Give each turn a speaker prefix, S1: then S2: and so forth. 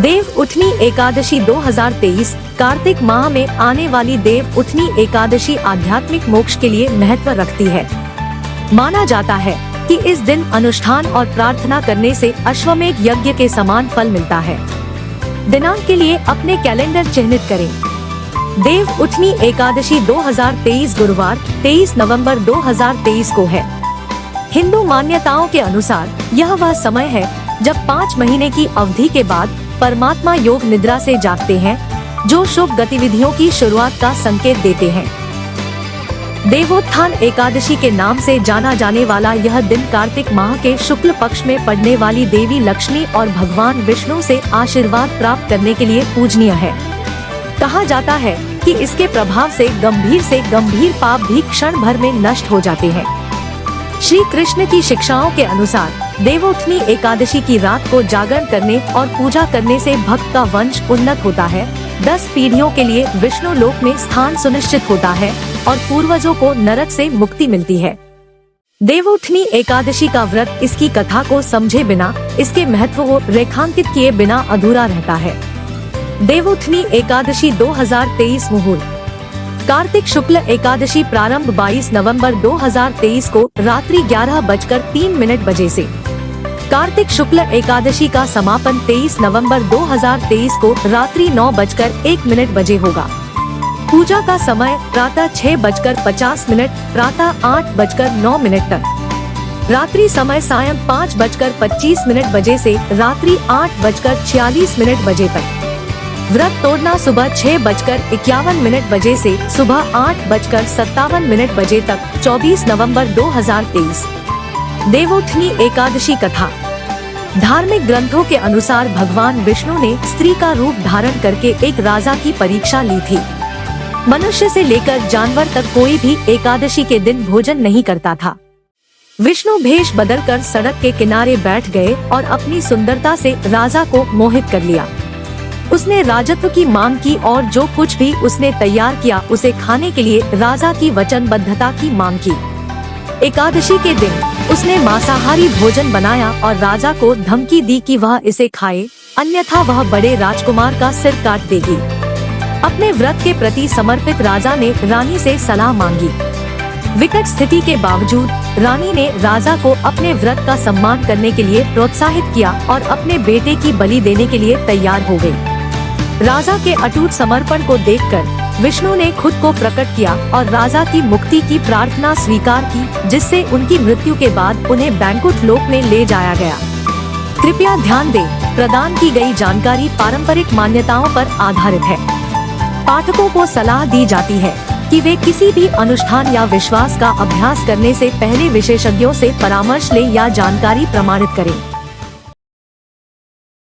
S1: देव उठनी एकादशी 2023 कार्तिक माह में आने वाली देव उठनी एकादशी आध्यात्मिक मोक्ष के लिए महत्व रखती है। माना जाता है कि इस दिन अनुष्ठान और प्रार्थना करने से अश्वमेध यज्ञ के समान फल मिलता है। दिनांक के लिए अपने कैलेंडर चिह्नित करें। देव उठनी एकादशी 2023 गुरुवार 23 नवंबर 2023 को है। हिंदू मान्यताओं के अनुसार यह वह समय है जब 5 महीने की अवधि के बाद परमात्मा योग निद्रा से जागते हैं, जो शुभ गतिविधियों की शुरुआत का संकेत देते हैं। देवोत्थान एकादशी के नाम से जाना जाने वाला यह दिन कार्तिक माह के शुक्ल पक्ष में पड़ने वाली देवी लक्ष्मी और भगवान विष्णु से आशीर्वाद प्राप्त करने के लिए पूजनीय है। कहा जाता है कि इसके प्रभाव से गंभीर पाप भी क्षण भर में नष्ट हो जाते हैं। श्री कृष्ण की शिक्षाओं के अनुसार देवोत्थनी एकादशी की रात को जागरण करने और पूजा करने से भक्त का वंश उन्नत होता है, 10 पीढ़ियों के लिए विष्णु लोक में स्थान सुनिश्चित होता है और पूर्वजों को नरक से मुक्ति मिलती है। देवोत्थनी एकादशी का व्रत इसकी कथा को समझे बिना, इसके महत्व को रेखांकित किए बिना अधूरा रहता है। देवोत्थनी एकादशी 2023 मुहूर्त। कार्तिक शुक्ल एकादशी प्रारंभ 22 नवंबर 2023 को रात्रि 11:03 बजे से। कार्तिक शुक्ल एकादशी का समापन 23 नवंबर 2023 को रात्रि 9:01 बजे होगा। पूजा का समय प्रातः 6:50, प्रातः 8:09 तक। रात्रि समय सायं 5:25 बजे से रात्रि 8:46 बजे तक। व्रत तोड़ना सुबह 6:51 बजे से सुबह 8:57 बजे तक। 24 नवंबर 2023। देवोत्थनी एकादशी कथा। धार्मिक ग्रंथों के अनुसार भगवान विष्णु ने स्त्री का रूप धारण करके एक राजा की परीक्षा ली थी। मनुष्य से लेकर जानवर तक कोई भी एकादशी के दिन भोजन नहीं करता था। विष्णु भेष बदलकर सड़क के किनारे बैठ गए और अपनी सुंदरता से राजा को मोहित कर लिया। उसने राजत्व की मांग की और जो कुछ भी उसने तैयार किया उसे खाने के लिए राजा की वचनबद्धता की मांग की। एकादशी के दिन उसने मांसाहारी भोजन बनाया और राजा को धमकी दी कि वह इसे खाए, अन्यथा वह बड़े राजकुमार का सिर काट देगी। अपने व्रत के प्रति समर्पित राजा ने रानी से सलाह मांगी। विकट स्थिति के बावजूद रानी ने राजा को अपने व्रत का सम्मान करने के लिए प्रोत्साहित किया और अपने बेटे की बलि देने के लिए तैयार हो गई। राजा के अटूट समर्पण को देखकर विष्णु ने खुद को प्रकट किया और राजा की मुक्ति की प्रार्थना स्वीकार की, जिससे उनकी मृत्यु के बाद उन्हें बैंकुट लोक में ले जाया गया। कृपया ध्यान दें, प्रदान की गई जानकारी पारंपरिक मान्यताओं पर आधारित है। पाठकों को सलाह दी जाती है कि वे किसी भी अनुष्ठान या विश्वास का अभ्यास करने से पहले विशेषज्ञों से परामर्श लें या जानकारी प्रमाणित करें।